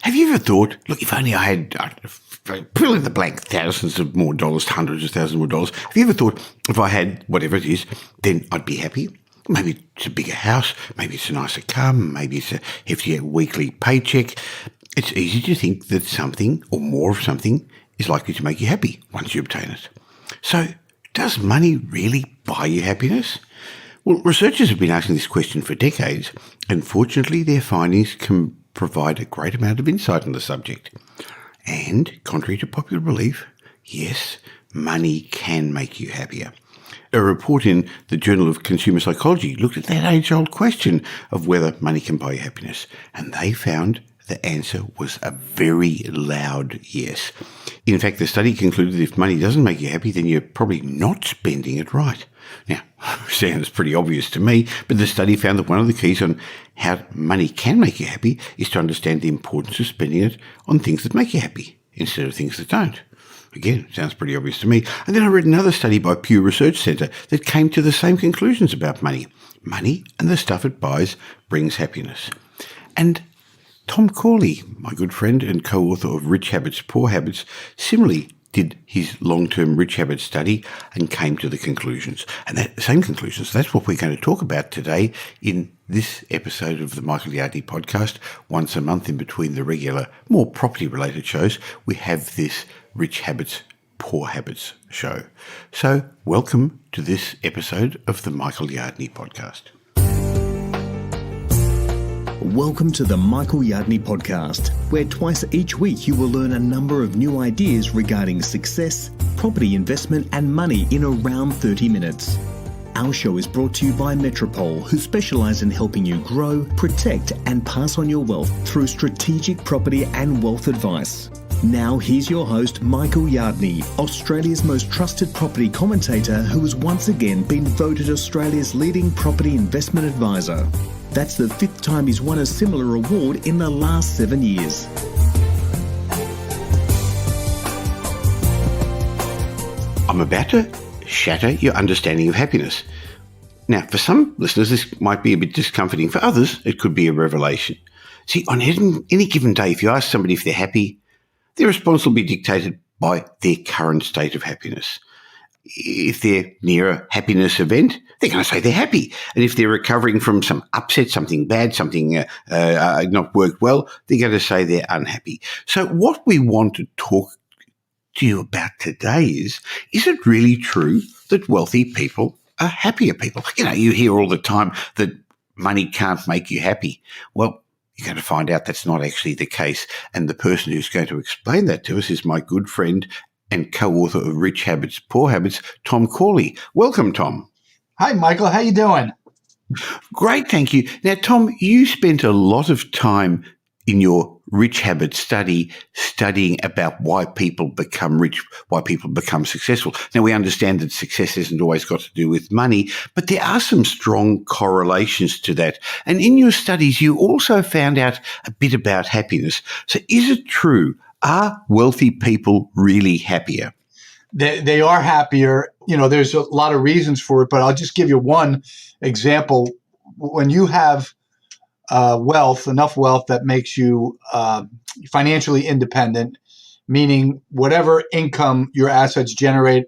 Have you ever thought, look, if only I had, fill in the blank, thousands of more dollars, hundreds of thousands more dollars. Have you ever thought, if I had whatever it is, then I'd be happy? Maybe it's a bigger house, maybe it's a nicer car, maybe it's a heftier weekly paycheck. It's easy to think that something or more of something is likely to make you happy once you obtain it. So, does money really buy you happiness? Well, researchers have been asking this question for decades, and fortunately their findings can provide a great amount of insight on the subject. And, contrary to popular belief, yes, money can make you happier. A report in the Journal of Consumer Psychology looked at that age-old question of whether money can buy you happiness, and they found the answer was a very loud yes. In fact, the study concluded if money doesn't make you happy, then you're probably not spending it right. Now, sounds pretty obvious to me, but the study found that one of the keys on how money can make you happy is to understand the importance of spending it on things that make you happy instead of things that don't. Again, sounds pretty obvious to me. And then I read another study by Pew Research Centre that came to the same conclusions about money. Money and the stuff it buys brings happiness. And Tom Corley, my good friend and co-author of Rich Habits, Poor Habits, similarly did his long-term Rich Habits study and came to the conclusions. And that same conclusions, that's what we're going to talk about today in this episode of the Michael Yardney podcast. Once a month in between the regular, more property-related shows, we have this Rich Habits, Poor Habits show. So welcome to this episode of the Michael Yardney podcast. Welcome to the Michael Yardney podcast, where twice each week you will learn a number of new ideas regarding success, property investment and money in around 30 minutes. Our show is brought to you by Metropole, who specialise in helping you grow, protect and pass on your wealth through strategic property and wealth advice. Now here's your host, Michael Yardney, Australia's most trusted property commentator who has once again been voted Australia's leading property investment advisor. That's the fifth time he's won a similar award in the last 7 years. I'm about to shatter your understanding of happiness. Now, for some listeners, this might be a bit discomforting. For others, it could be a revelation. See, on any given day, if you ask somebody if they're happy, their response will be dictated by their current state of happiness. If they're near a happiness event, they're going to say they're happy. And if they're recovering from some upset, something bad, something not worked well, they're going to say they're unhappy. So what we want to talk to you about today is it really true that wealthy people are happier people? You know, you hear all the time that money can't make you happy. Well, you're going to find out that's not actually the case. And the person who's going to explain that to us is my good friend and co-author of Rich Habits, Poor Habits, Tom Corley. Welcome, Tom. Hi, Michael. How you doing? Great, thank you. Now, Tom, you spent a lot of time in your Rich Habits studying about why people become rich, why people become successful. Now, we understand that success hasn't always got to do with money, but there are some strong correlations to that. And in your studies, you also found out a bit about happiness. So is it true? Are wealthy people really happier? They are happier. You know, there's a lot of reasons for it, but I'll just give you one example. When you have enough wealth that makes you financially independent, meaning whatever income your assets generate,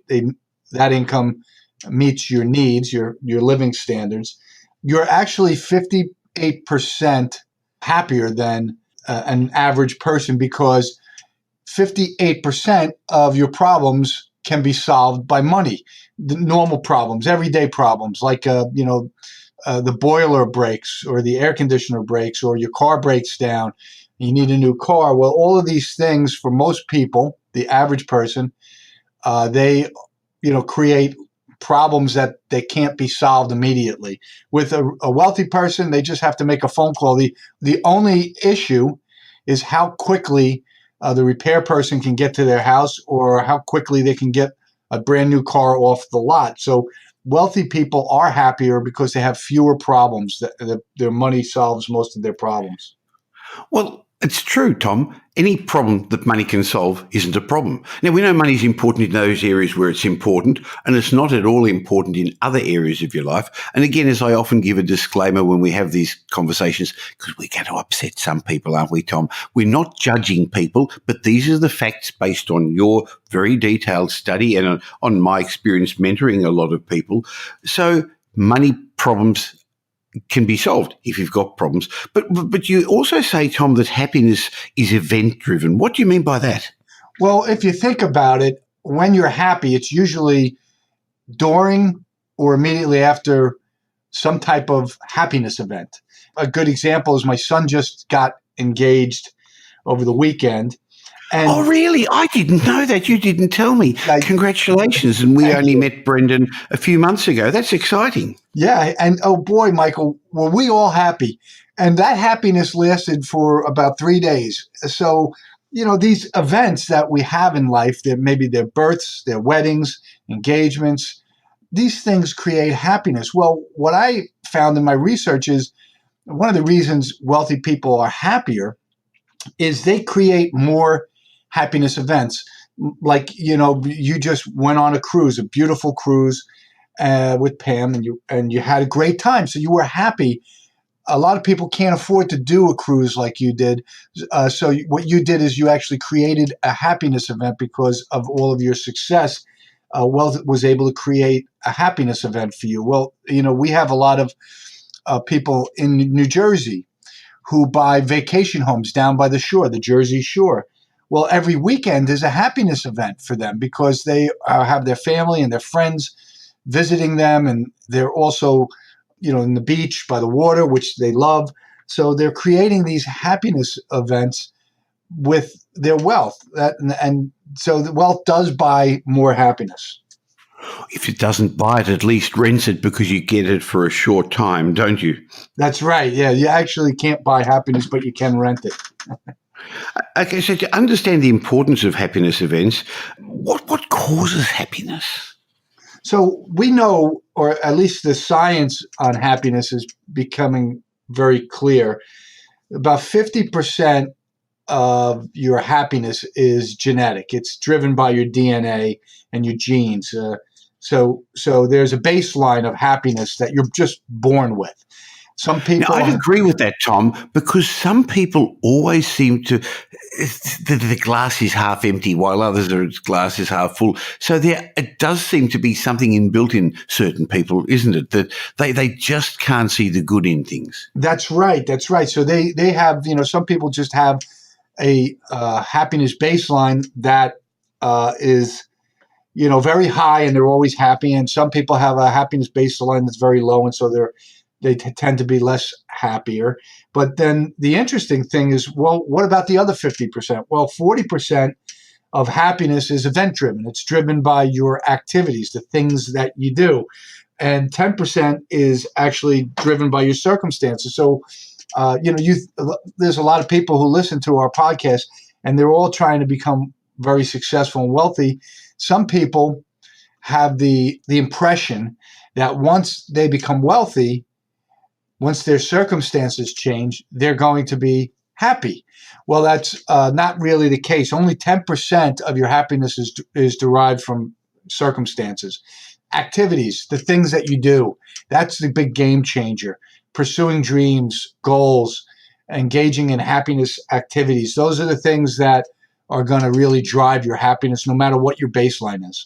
that income meets your needs, your living standards, you're actually 58% happier than an average person, because 58% of your problems can be solved by money. The normal problems, everyday problems, like the boiler breaks or the air conditioner breaks or your car breaks down, you need a new car. Well, all of these things, for most people, the average person, they create problems that they can't be solved immediately. With a wealthy person, they just have to make a phone call. The only issue is how quickly the repair person can get to their house, or how quickly they can get a brand new car off the lot. So wealthy people are happier because they have fewer problems. Their money solves most of their problems. Well, It's true, Tom. Any problem that money can solve isn't a problem. Now, we know money is important in those areas where it's important, and it's not at all important in other areas of your life. And again, as I often give a disclaimer when we have these conversations, because we're going to upset some people, aren't we, Tom? We're not judging people, but these are the facts based on your very detailed study and on my experience mentoring a lot of people. So money problems can be solved if you've got problems. But you also say, Tom, that happiness is event driven. What do you mean by that? Well, if you think about it, when you're happy, it's usually during or immediately after some type of happiness event. A good example is my son just got engaged over the weekend. And Oh, really? I didn't know that. You didn't tell me. Congratulations. And we only met Brendan a few months ago. That's exciting. Yeah. And oh boy, Michael, were we all happy. And that happiness lasted for about 3 days. So, these events that we have in life, maybe their births, their weddings, engagements, these things create happiness. Well, what I found in my research is one of the reasons wealthy people are happier is they create more happiness events. Like, you just went on a cruise, a beautiful cruise with Pam, and you had a great time. So you were happy. A lot of people can't afford to do a cruise like you did. So what you did is you actually created a happiness event because of all of your success. Wealth was able to create a happiness event for you. Well, we have a lot of people in New Jersey who buy vacation homes down by the shore, the Jersey Shore. Well, every weekend is a happiness event for them because they have their family and their friends visiting them, and they're also, in the beach by the water, which they love. So they're creating these happiness events with their wealth, and so the wealth does buy more happiness. If it doesn't buy it, at least rents it because you get it for a short time, don't you? That's right. Yeah, you actually can't buy happiness, but you can rent it. Okay, so to understand the importance of happiness events, what causes happiness? So we know, or at least the science on happiness is becoming very clear. About 50% of your happiness is genetic. It's driven by your DNA and your genes. So there's a baseline of happiness that you're just born with. Some people. Now, I'd agree with that, Tom, because some people always seem to, the glass is half empty while others are glass is half full. So it does seem to be something inbuilt in certain people, isn't it? That they just can't see the good in things. That's right. That's right. So they have, some people just have a happiness baseline that is, very high and they're always happy. And some people have a happiness baseline that's very low. And so they tend to be less happier. But then the interesting thing is, well, what about the other 50%? Well, 40% of happiness is event driven. It's driven by your activities, the things that you do. And 10% is actually driven by your circumstances. So, there's a lot of people who listen to our podcast and they're all trying to become very successful and wealthy. Some people have the impression that once they become wealthy, once their circumstances change, they're going to be happy. Well, that's not really the case. Only 10% of your happiness is derived from circumstances. Activities, the things that you do, that's the big game changer. Pursuing dreams, goals, engaging in happiness activities. Those are the things that are going to really drive your happiness no matter what your baseline is.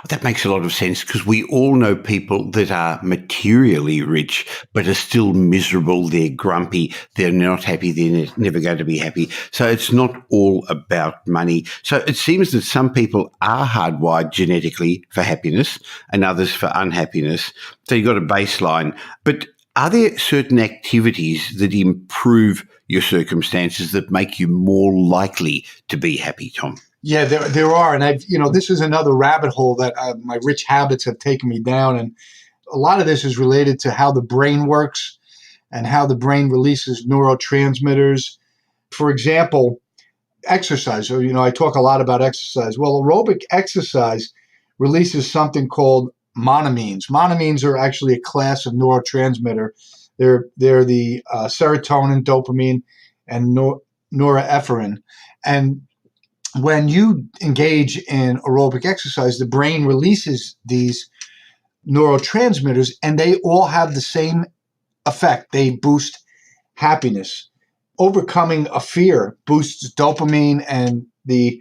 That makes a lot of sense because we all know people that are materially rich but are still miserable. They're grumpy. They're not happy. They're never going to be happy. So it's not all about money. So it seems that some people are hardwired genetically for happiness and others for unhappiness. So you've got a baseline. But are there certain activities that improve your circumstances that make you more likely to be happy, Tom? Yeah, there are. And this is another rabbit hole that my rich habits have taken me down. And a lot of this is related to how the brain works and how the brain releases neurotransmitters. For example, exercise. So, I talk a lot about exercise. Well, aerobic exercise releases something called monoamines. Monoamines are actually a class of neurotransmitter. They're the serotonin, dopamine, and norepinephrine. And when you engage in aerobic exercise, the brain releases these neurotransmitters, and they all have the same effect. They boost happiness. Overcoming a fear boosts dopamine and the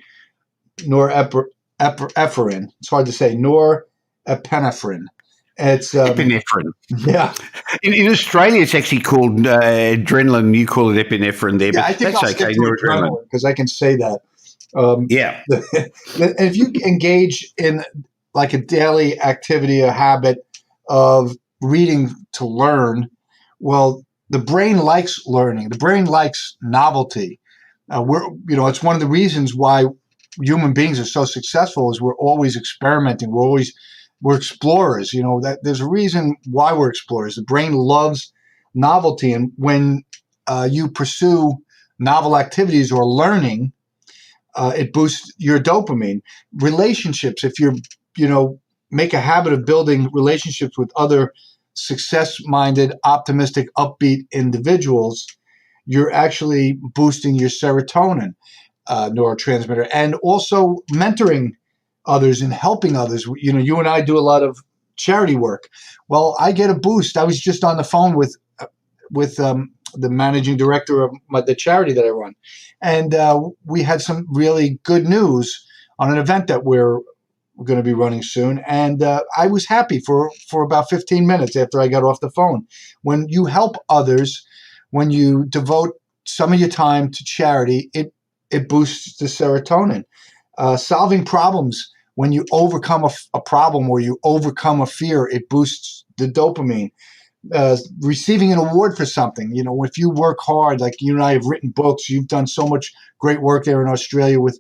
norepinephrine. It's hard to say, norepinephrine. It's Epinephrine. yeah. In Australia, it's actually called adrenaline. You call it epinephrine there, Yeah, but I think that's I'll okay. stick to adrenaline because I can say that. Yeah. And if you engage in like a daily activity, a habit of reading to learn, well, the brain likes learning. The brain likes novelty. It's one of the reasons why human beings are so successful is we're always experimenting. We're explorers. That there's a reason why we're explorers. The brain loves novelty, and when you pursue novel activities or learning, it boosts your dopamine. Relationships, if make a habit of building relationships with other success-minded, optimistic, upbeat individuals, you're actually boosting your serotonin neurotransmitter, and also mentoring others and helping others. You and I do a lot of charity work. Well, I get a boost. I was just on the phone with the managing director of the charity that I run, and we had some really good news on an event that we're going to be running soon. And I was happy for about 15 minutes after I got off the phone. When you help others, when you devote some of your time to charity, it boosts the serotonin. Solving problems, when you overcome a problem or you overcome a fear, it boosts the dopamine. Receiving an award for something, if you work hard, like you and I have written books, you've done so much great work there in Australia with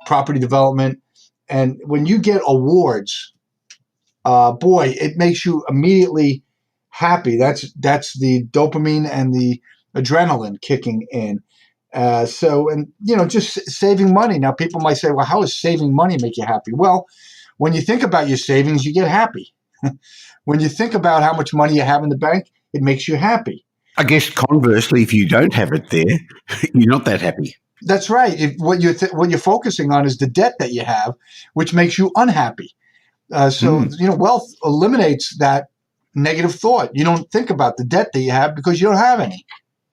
property development. And when you get awards, boy, it makes you immediately happy. That's the dopamine and the adrenaline kicking in. Just saving money. Now, people might say, well, how does saving money make you happy? Well, when you think about your savings, you get happy. When you think about how much money you have in the bank, it makes you happy. I guess conversely, if you don't have it there, you're not that happy. That's right. What you're focusing on is the debt that you have, which makes you unhappy. Wealth eliminates that negative thought. You don't think about the debt that you have because you don't have any.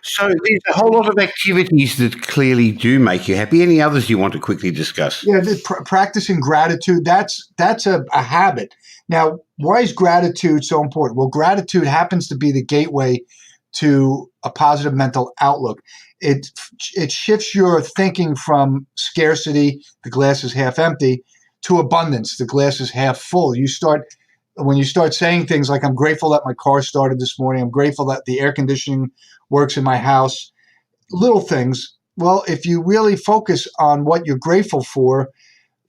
So there's a whole lot of activities that clearly do make you happy. Any others you want to quickly discuss? Yeah, practicing gratitude, that's a habit. Now, why is gratitude so important? Well, gratitude happens to be the gateway to a positive mental outlook. It shifts your thinking from scarcity, the glass is half empty, to abundance, the glass is half full. When you start saying things like, I'm grateful that my car started this morning, I'm grateful that the air conditioning works in my house, little things. Well, if you really focus on what you're grateful for,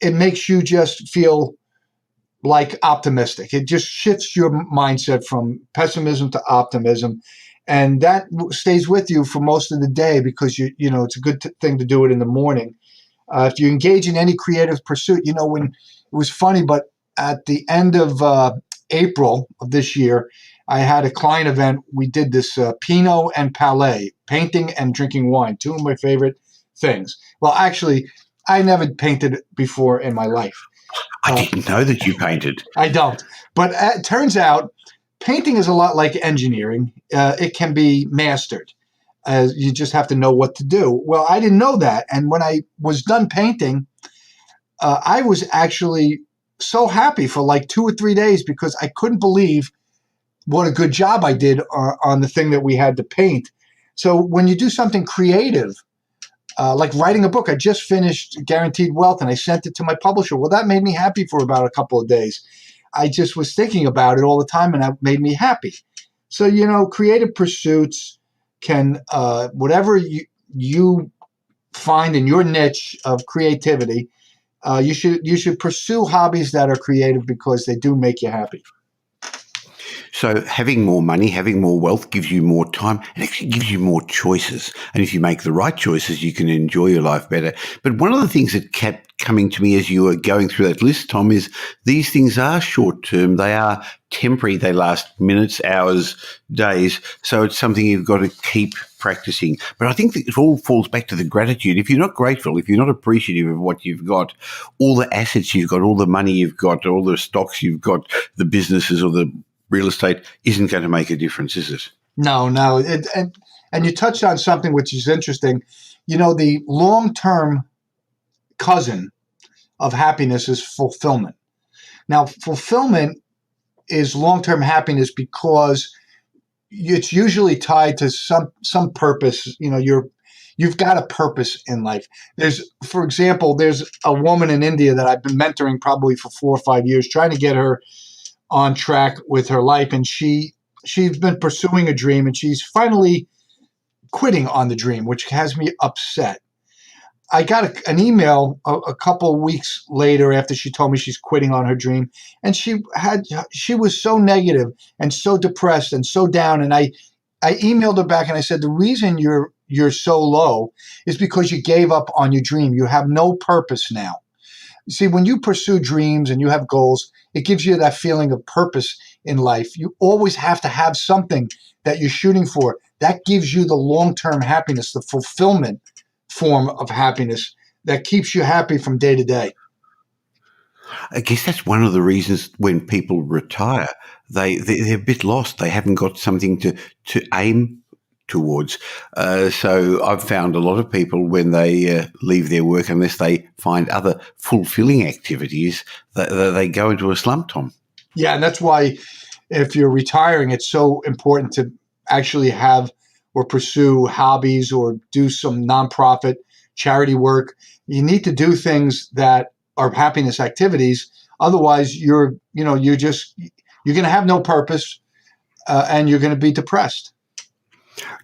it makes you just feel like optimistic. It just shifts your mindset from pessimism to optimism. And that stays with you for most of the day because it's a good thing to do it in the morning. If you engage in any creative pursuit, when it was funny, but at the end of April of this year, I had a client event. We did this Pinot and Palais, painting and drinking wine, two of my favorite things. Well, actually, I never painted before in my life. I didn't know that you painted. I don't. But it turns out painting is a lot like engineering. It can be mastered. You just have to know what to do. Well, I didn't know that. And when I was done painting, I was actually so happy for like 2 or 3 days because I couldn't believe what a good job I did on the thing that we had to paint. So when you do something creative, like writing a book, I just finished Guaranteed Wealth and I sent it to my publisher. Well, that made me happy for about a couple of days. I just was thinking about it all the time and that made me happy. So, creative pursuits can, whatever you find in your niche of creativity, you should pursue hobbies that are creative because they do make you happy. So having more money, having more wealth gives you more time and actually gives you more choices. And if you make the right choices, you can enjoy your life better. But one of the things that kept coming to me as you were going through that list, Tom, is these things are short term. They are temporary. They last minutes, hours, days. So it's something you've got to keep practicing. But I think that it all falls back to the gratitude. If you're not grateful, if you're not appreciative of what you've got, all the assets you've got, all the money you've got, all the stocks you've got, the businesses or the real estate isn't going to make a difference, is it? No. And you touched on something which is interesting. The long-term cousin of happiness is fulfillment. Now, fulfillment is long-term happiness because it's usually tied to some purpose. You've got a purpose in life. For example, there's a woman in India that I've been mentoring probably for 4 or 5 years, trying to get her on track with her life, and she's been pursuing a dream, and she's finally quitting on the dream, which has me upset. I got an email a couple of weeks later after she told me she's quitting on her dream, and she was so negative and so depressed and so down. And I emailed her back and I said, the reason you're so low is because you gave up on your dream. You have no purpose now. See, when you pursue dreams and you have goals, it gives you that feeling of purpose in life. You always have to have something that you're shooting for. That gives you the long-term happiness, the fulfillment form of happiness that keeps you happy from day to day. I guess that's one of the reasons when people retire, they're a bit lost. They haven't got something to aim towards. So I've found a lot of people when they leave their work, unless they find other fulfilling activities, they go into a slump, Tom. Yeah, and that's why if you're retiring, it's so important to actually have or pursue hobbies or do some nonprofit charity work. You need to do things that are happiness activities. Otherwise, you're going to have no purpose and you're going to be depressed.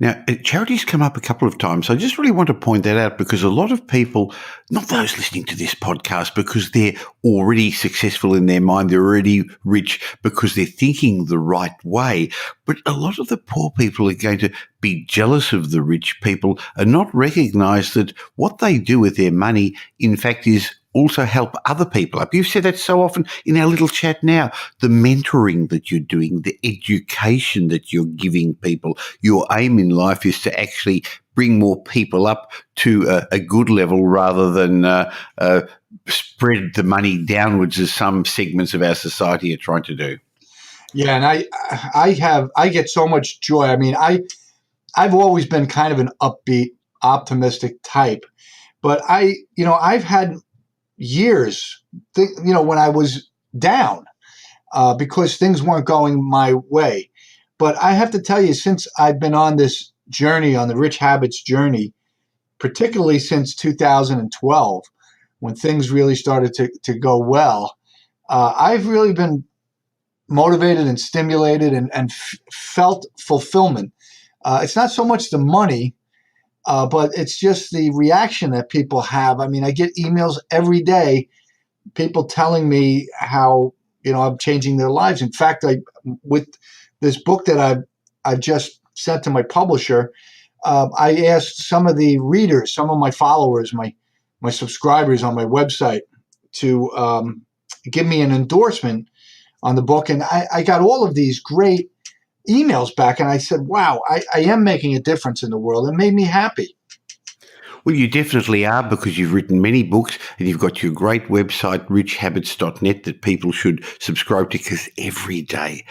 Now, charities come up a couple of times. I just really want to point that out because a lot of people, not those listening to this podcast, because they're already successful in their mind, they're already rich because they're thinking the right way. But a lot of the poor people are going to be jealous of the rich people and not recognize that what they do with their money, in fact, is also help other people up. You've said that so often in our little chat now. The mentoring that you're doing, the education that you're giving people, your aim in life is to actually bring more people up to a good level rather than spread the money downwards as some segments of our society are trying to do. Yeah, and I get so much joy. I mean, I've always been kind of an upbeat, optimistic type, but I've had years, when I was down because things weren't going my way. But I have to tell you, since I've been on this journey, on the Rich Habits journey, particularly since 2012, when things really started to go well, I've really been motivated and stimulated and felt fulfillment. It's not so much the money, but it's just the reaction that people have. I mean, I get emails every day, people telling me how, I'm changing their lives. In fact, with this book that I've just sent to my publisher, I asked some of the readers, some of my followers, my subscribers on my website to give me an endorsement on the book. And I got all of these great emails back, and I said, wow, I am making a difference in the world. It made me happy. Well, you definitely are, because you've written many books and you've got your great website, richhabits.net, that people should subscribe to, because every day,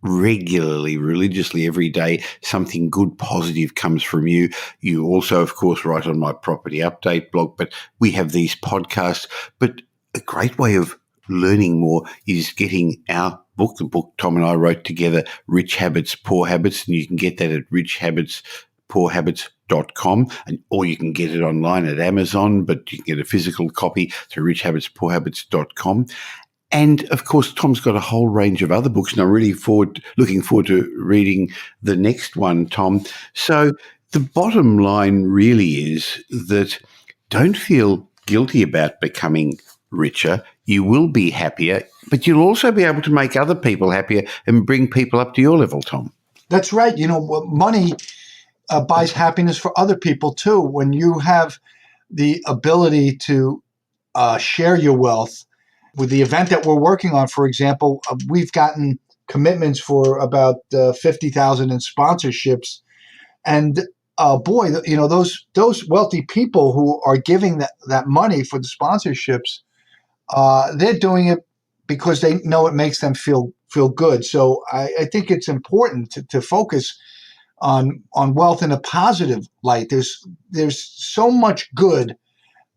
regularly, religiously every day, something good, positive comes from you. You also, of course, write on my property update blog, but we have these podcasts. But a great way of learning more is getting our book, the book Tom and I wrote together, Rich Habits, Poor Habits, and you can get that at richhabitspoorhabits.com, or you can get it online at Amazon, but you can get a physical copy through richhabitspoorhabits.com. And of course, Tom's got a whole range of other books, and I'm really looking forward to reading the next one, Tom. So the bottom line really is that don't feel guilty about becoming richer. you will be happier, but you'll also be able to make other people happier and bring people up to your level, Tom. That's right. Money buys happiness for other people too. When you have the ability to share your wealth with the event that we're working on, for example, we've gotten commitments for about 50,000 in sponsorships. And those wealthy people who are giving that money for the sponsorships, they're doing it because they know it makes them feel good. So I think it's important to focus on wealth in a positive light. There's so much good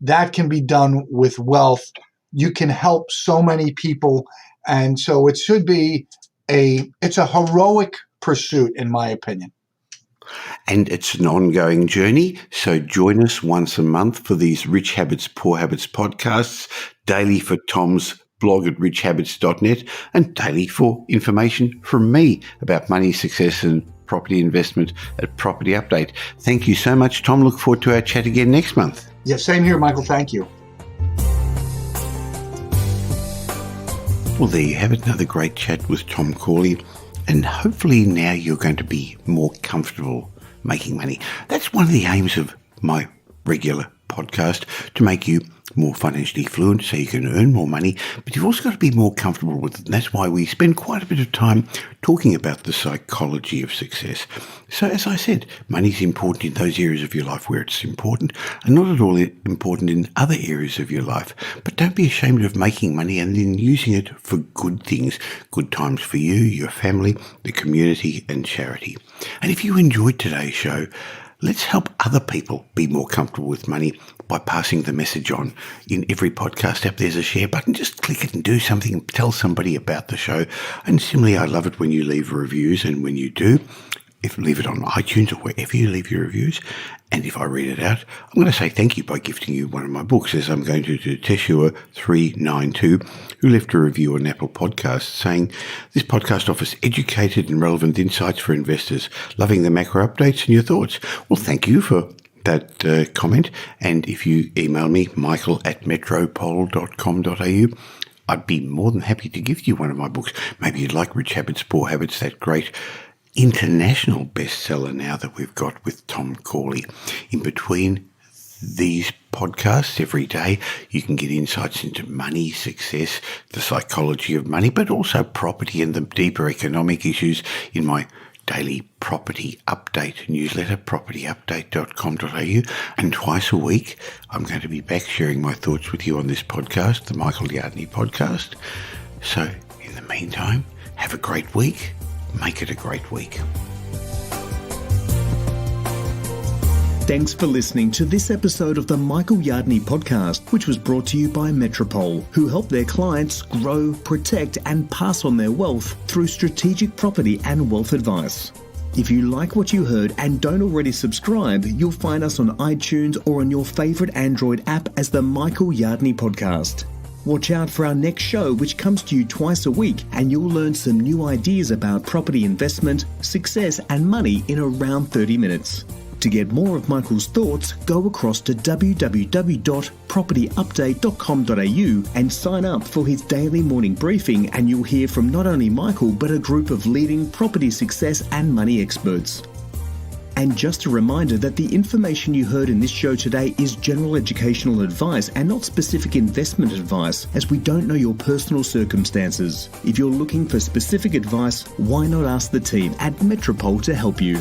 that can be done with wealth. You can help so many people, and so it should be it's a heroic pursuit, in my opinion. And it's an ongoing journey, so join us once a month for these Rich Habits, Poor Habits podcasts, daily for Tom's blog at richhabits.net, and daily for information from me about money, success, and property investment at Property Update. Thank you so much, Tom. Look forward to our chat again next month. Yeah, same here, Michael. Thank you. Well, there you have it, another great chat with Tom Corley, and hopefully now you're going to be more comfortable making money. That's one of the aims of my regular podcast, to make you more financially fluent so you can earn more money, but you've also got to be more comfortable with it. And that's why we spend quite a bit of time talking about the psychology of success. So as I said, money's important in those areas of your life where it's important, and not at all important in other areas of your life. But don't be ashamed of making money and then using it for good things, good times for you, your family, the community, and charity. And if you enjoyed today's show, let's help other people be more comfortable with money by passing the message on. In every podcast app, there's a share button. Just click it and do something and tell somebody about the show. And similarly, I love it when you leave reviews, and when you do, if leave it on iTunes or wherever you leave your reviews. And if I read it out, I'm going to say thank you by gifting you one of my books, as I'm going to Teshua392, who left a review on Apple Podcasts saying, "This podcast offers educated and relevant insights for investors. Loving the macro updates and your thoughts." Well, thank you for that comment. And if you email me, michael@metropole.com.au, I'd be more than happy to give you one of my books. Maybe you'd like Rich Habits, Poor Habits, that great international bestseller now that we've got with Tom Corley. In between these podcasts every day, you can get insights into money, success, the psychology of money, but also property and the deeper economic issues in my daily property update newsletter, propertyupdate.com.au. And twice a week, I'm going to be back sharing my thoughts with you on this podcast, the Michael Yardney podcast. So in the meantime, have a great week. Make it a great week. Thanks for listening to this episode of the Michael Yardney podcast, which was brought to you by Metropole, who help their clients grow, protect, and pass on their wealth through strategic property and wealth advice. If you like what you heard and don't already subscribe, you'll find us on iTunes or on your favorite Android app as the Michael Yardney podcast. Watch out for our next show, which comes to you twice a week, and you'll learn some new ideas about property investment, success, and money in around 30 minutes. To get more of Michael's thoughts, go across to www.propertyupdate.com.au and sign up for his daily morning briefing, and you'll hear from not only Michael, but a group of leading property success and money experts. And just a reminder that the information you heard in this show today is general educational advice and not specific investment advice, as we don't know your personal circumstances. If you're looking for specific advice, why not ask the team at Metropole to help you?